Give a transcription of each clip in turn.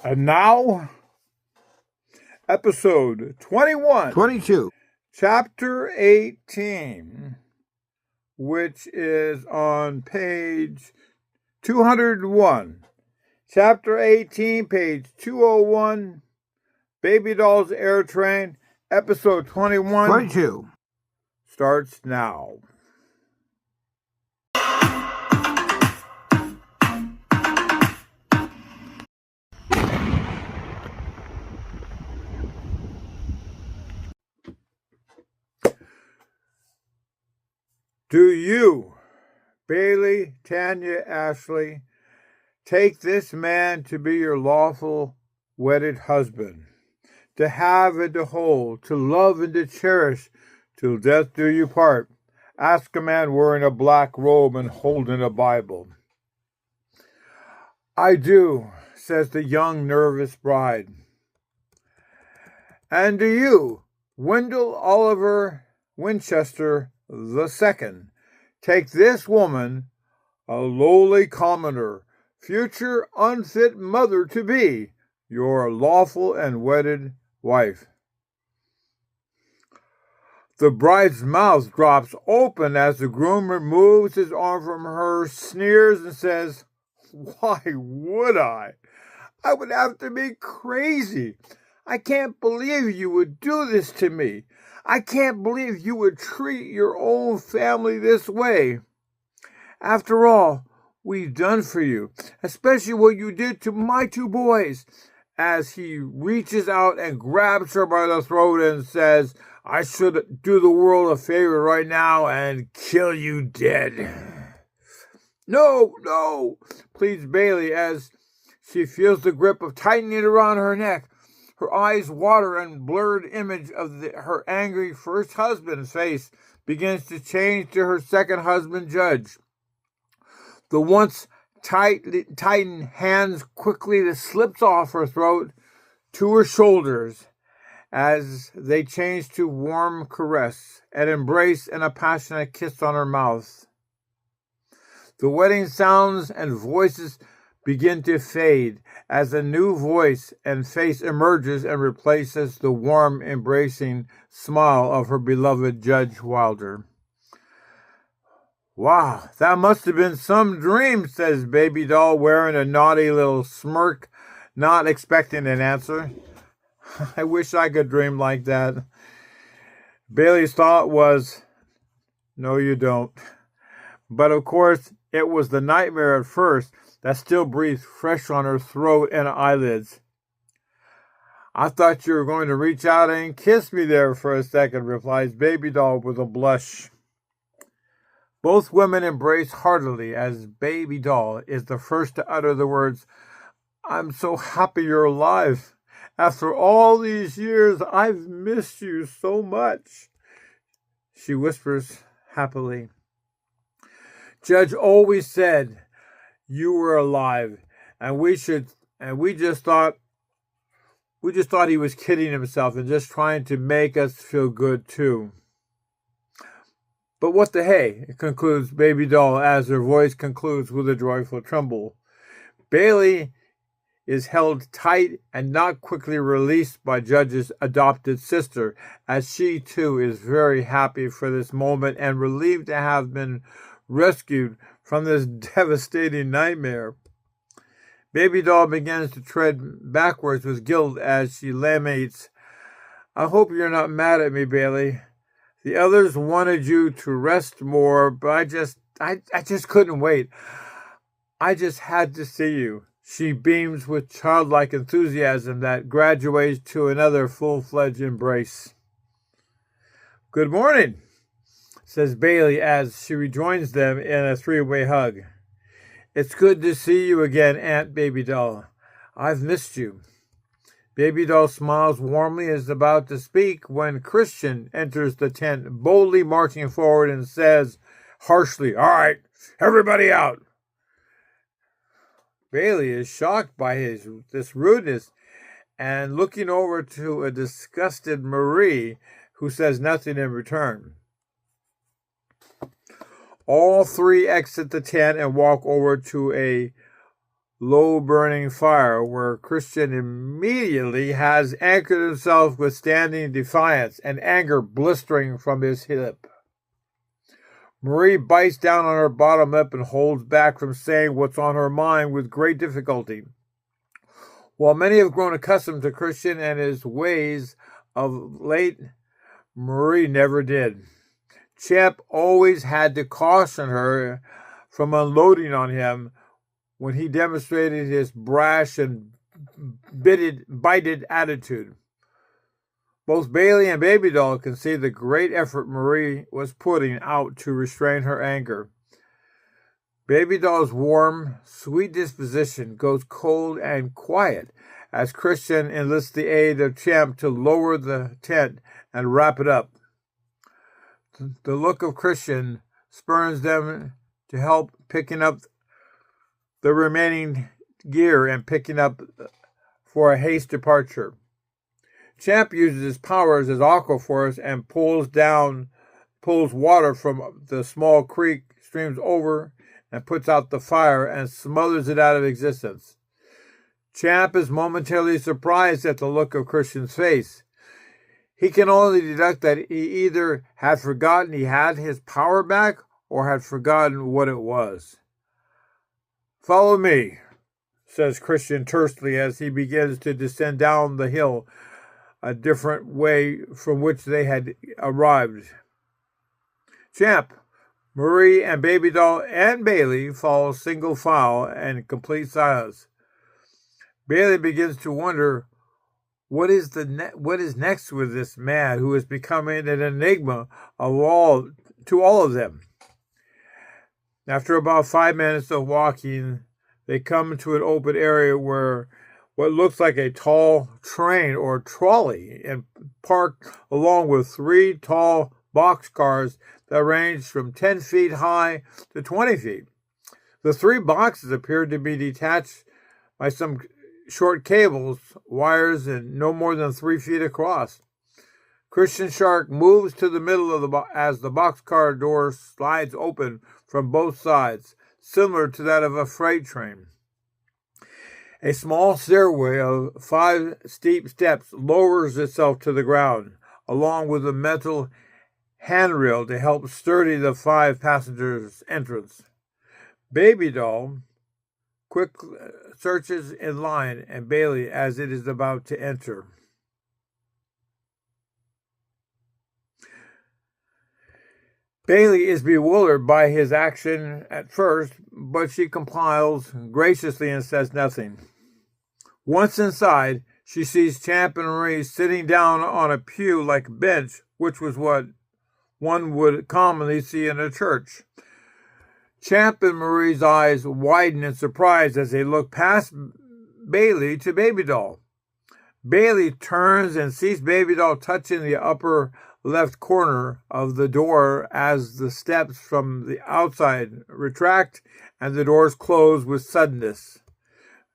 And now, episode 21, 22, chapter 18, which is on page 201. Chapter 18, page 201, Babydoll's Airtrain, episode 21, 22. starts now. Do you, Bailey, Tanya, Ashley, take this man to be your lawful wedded husband, to have and to hold, to love and to cherish, till death do you part? Ask a man wearing a black robe and holding a Bible. I do, says the young, nervous bride. And do you, Wendell Oliver Winchester II, take this woman, a lowly commoner, future unfit mother to be, your lawful and wedded wife? The bride's mouth drops open as the groom removes his arm from her, sneers, and says, "Why would I? I would have to be crazy. I can't believe you would do this to me. I can't believe you would treat your own family this way. After all we've done for you, especially what you did to my two boys," as he reaches out and grabs her by the throat and says, "I should do the world a favor right now and kill you dead." No, no, pleads Bailey as she feels the grip of tightening around her neck. Her eyes water and blurred image of her angry first husband's face begins to change to her second husband, Judge. The once tightened hands quickly slips off her throat to her shoulders as they change to warm caress, an embrace, and a passionate kiss on her mouth. The wedding sounds and voices begin to fade as a new voice and face emerges and replaces the warm, embracing smile of her beloved Judge Wilder. "Wow, that must have been some dream," says Babydoll, wearing a naughty little smirk, not expecting an answer. "I wish I could dream like that." Bailey's thought was, "No, you don't." But of course, it was the nightmare at first that still breathed fresh on her throat and eyelids. "I thought you were going to reach out and kiss me there for a second," replies Babydoll with a blush. Both women embrace heartily as Babydoll is the first to utter the words, "I'm so happy you're alive. After all these years, I've missed you so much," she whispers happily. "Judge always said you were alive, and we just thought he was kidding himself and just trying to make us feel good too. But what the hey," concludes Babydoll as her voice concludes with a joyful tremble. Bailey is held tight and not quickly released by Judge's adopted sister, as she too is very happy for this moment and relieved to have been rescued from this devastating nightmare. Babydoll begins to tread backwards with guilt as she lamentates, "I hope you're not mad at me, Bailey. The others wanted you to rest more, but I just couldn't wait. I just had to see you." She beams with childlike enthusiasm that graduates to another full-fledged embrace. "Good morning," says Bailey as she rejoins them in a three-way hug. "It's good to see you again, Aunt Babydoll. I've missed you." Babydoll smiles warmly and is about to speak when Christian enters the tent, boldly marching forward and says harshly, "All right, everybody out." Bailey is shocked by this rudeness and looking over to a disgusted Marie, who says nothing in return. All three exit the tent and walk over to a low-burning fire, where Christian immediately has anchored himself with standing defiance and anger blistering from his lip. Marie bites down on her bottom lip and holds back from saying what's on her mind with great difficulty. While many have grown accustomed to Christian and his ways of late, Marie never did. Champ always had to caution her from unloading on him when he demonstrated his brash and bited attitude. Both Bailey and Babydoll can see the great effort Marie was putting out to restrain her anger. Babydoll's warm, sweet disposition goes cold and quiet as Christian enlists the aid of Champ to lower the tent and wrap it up. The look of Christian spurs them to help picking up the remaining gear and picking up for a haste departure. Champ uses his powers as aquaforce and pulls water from the small creek, streams over, and puts out the fire and smothers it out of existence. Champ is momentarily surprised at the look of Christian's face. He can only deduct that he either had forgotten he had his power back or had forgotten what it was. "Follow me," says Christian tersely as he begins to descend down the hill, a different way from which they had arrived. Champ, Marie, and Babydoll and Bailey follow single file and complete silence. Bailey begins to wonder what is next with this man who is becoming an enigma to all of them. After about 5 minutes of walking, they come to an open area where what looks like a tall train or trolley and parked along with 3 tall boxcars that range from 10 feet high to 20 feet. The 3 boxes appear to be detached by some short cables, wires, and no more than 3 feet across. Christian Shark moves to the middle of as the boxcar door slides open from both sides, similar to that of a freight train. A small stairway of 5 steep steps lowers itself to the ground, along with a metal handrail to help steady the 5 passengers' entrance. Babydoll quickly searches in line and Bailey as it is about to enter. Bailey is bewildered by his action at first, but she complies graciously and says nothing. Once inside, she sees Champ and Marie sitting down on a pew-like bench, which was what one would commonly see in a church. Champ and Marie's eyes widen in surprise as they look past Bailey to Babydoll. Bailey turns and sees Babydoll touching the upper left corner of the door as the steps from the outside retract and the doors close with suddenness.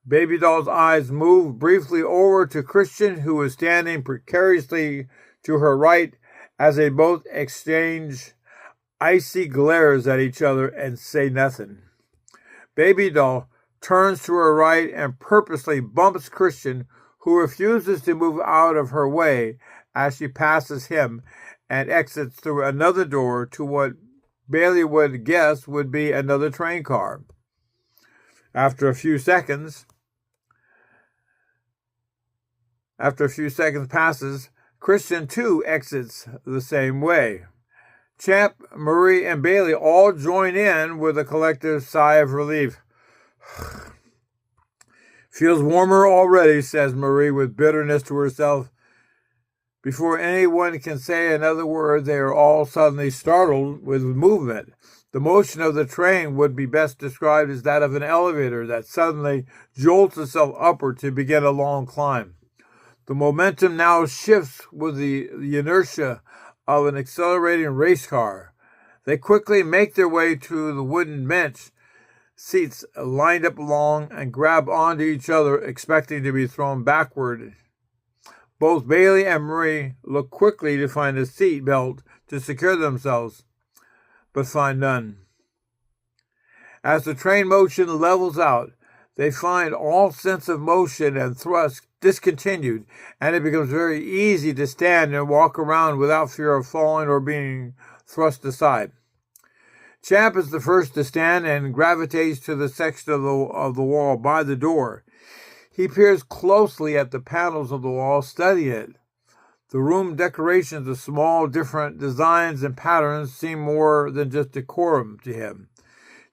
Babydoll's eyes move briefly over to Christian, who is standing precariously to her right, as they both exchange icy glares at each other and say nothing. Babydoll turns to her right and purposely bumps Christian, who refuses to move out of her way as she passes him and exits through another door to what Bailey would guess would be another train car. After a few seconds passes, Christian too exits the same way. Champ, Marie, and Bailey all join in with a collective sigh of relief. "Feels warmer already," says Marie with bitterness to herself. Before anyone can say another word, they are all suddenly startled with movement. The motion of the train would be best described as that of an elevator that suddenly jolts itself upward to begin a long climb. The momentum now shifts with the inertia of an accelerating race car. They quickly make their way to the wooden bench seats lined up along and grab onto each other, expecting to be thrown backward. Both Bailey and Marie look quickly to find a seat belt to secure themselves, but find none. As the train motion levels out, They find all sense of motion and thrust discontinued, and it becomes very easy to stand and walk around without fear of falling or being thrust aside. Champ is the first to stand and gravitates to the section of the wall by the door. He peers closely at the panels of the wall, studying it. The room decorations of small, different designs and patterns seem more than just decorum to him.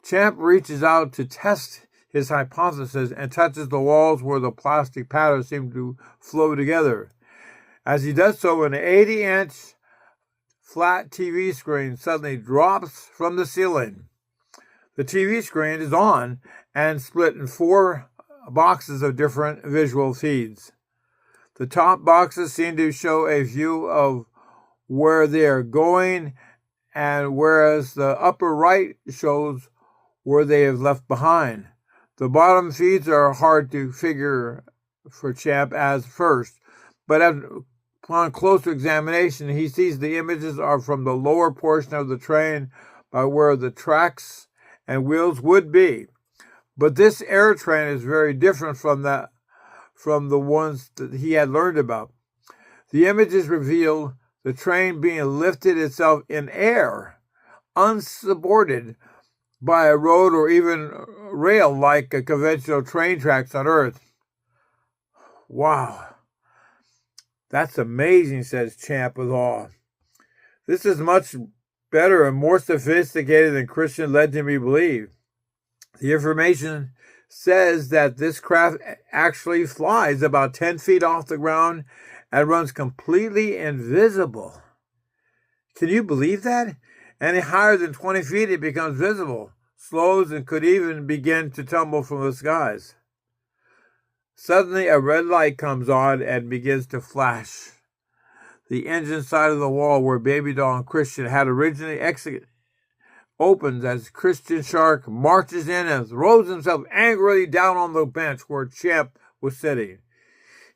Champ reaches out to test his hypothesis and touches the walls where the plastic patterns seem to flow together. As he does so, an 80-inch flat TV screen suddenly drops from the ceiling. The TV screen is on and split in 4 boxes of different visual feeds. The top boxes seem to show a view of where they are going, and whereas the upper right shows where they have left behind. The bottom feeds are hard to figure for Champ as first, but upon closer examination, he sees the images are from the lower portion of the train by where the tracks and wheels would be. But this air train is very different from the ones that he had learned about. The images reveal the train being lifted itself in air, unsupported by a road or even rail like a conventional train tracks on Earth. Wow. That's amazing, says Champ with awe. This is much better and more sophisticated than Christian led me believe. The information says that this craft actually flies about 10 feet off the ground and runs completely invisible. Can you believe that? Any higher than 20 feet, it becomes visible, slows, and could even begin to tumble from the skies. Suddenly, a red light comes on and begins to flash. The engine side of the wall where Babydoll and Christian had originally exited opens as Christian Shark marches in and throws himself angrily down on the bench where Champ was sitting.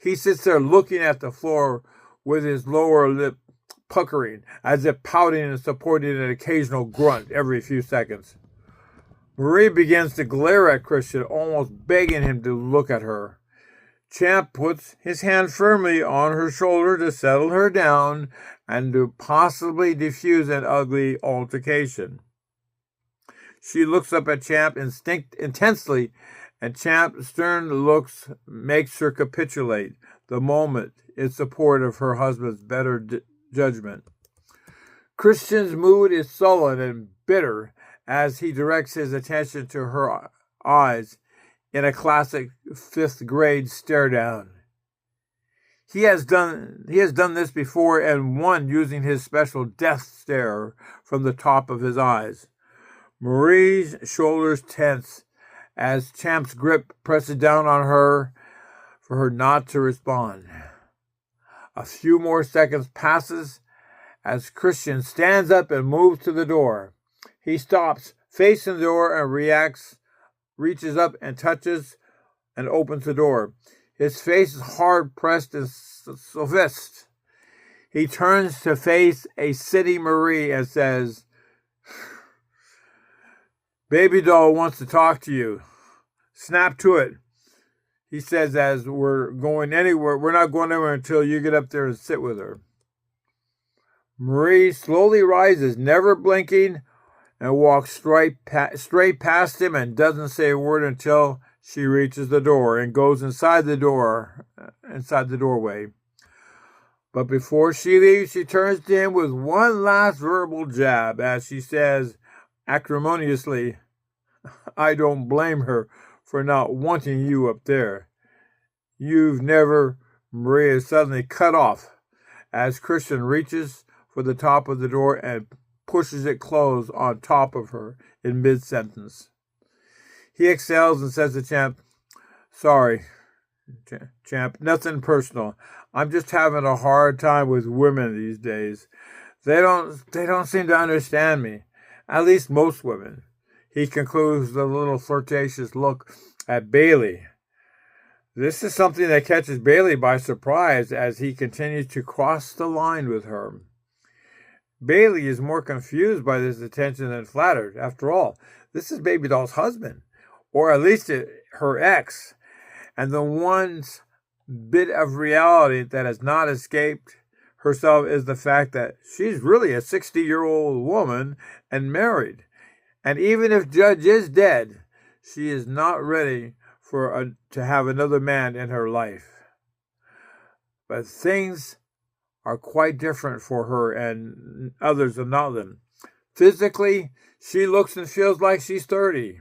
He sits there looking at the floor with his lower lip puckering, as if pouting and supporting an occasional grunt every few seconds. Marie begins to glare at Christian, almost begging him to look at her. Champ puts his hand firmly on her shoulder to settle her down and to possibly defuse an ugly altercation. She looks up at Champ intensely, and Champ's stern looks makes her capitulate the moment in support of her husband's better judgment. Christian's mood is sullen and bitter as he directs his attention to her eyes in a classic 5th grade stare down. He has done this before and won using his special death stare from the top of his eyes. Marie's shoulders tense as Champ's grip presses down on her for her not to respond. A few more seconds passes as Christian stands up and moves to the door. He stops, facing the door, and reaches up and touches and opens the door. His face is hard pressed and suffused. He turns to face a sitting Marie and says, "Babydoll wants to talk to you. Snap to it," he says, as we're not going anywhere until you get up there and sit with her. Marie slowly rises, never blinking, and walks straight past him and doesn't say a word until she reaches the door and goes inside the doorway. But before she leaves, she turns to him with one last verbal jab as she says acrimoniously, "I don't blame her for not wanting you up there. You've never..." Maria is suddenly cut off as Christian reaches for the top of the door and pushes it closed on top of her in mid-sentence. He exhales and says to Champ, "Sorry, Champ, nothing personal. I'm just having a hard time with women these days. They don't seem to understand me. At least most women." He concludes with a little flirtatious look at Bailey. This is something that catches Bailey by surprise as he continues to cross the line with her. Bailey is more confused by this attention than flattered. After all, this is Babydoll's husband, or at least it her ex. And the one bit of reality that has not escaped herself is the fact that she's really a 60-year-old woman and married. And even if Judge is dead, she is not ready to have another man in her life. But things are quite different for her and others of them. Physically, she looks and feels like she's 30.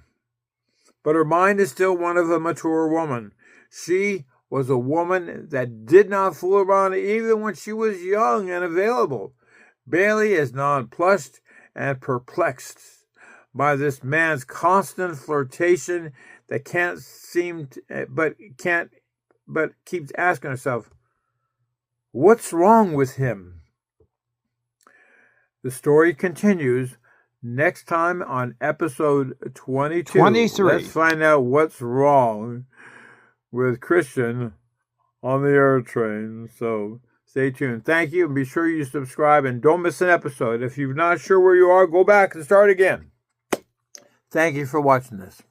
But her mind is still one of a mature woman. She was a woman that did not fool around even when she was young and available. Bailey is nonplussed and perplexed by this man's constant flirtation that but keeps asking herself, what's wrong with him? The story continues next time on episode 22. 23. Let's find out what's wrong with Christian on the air train. So stay tuned. Thank you, and be sure you subscribe and don't miss an episode. If you're not sure where you are, go back and start again. Thank you for watching this.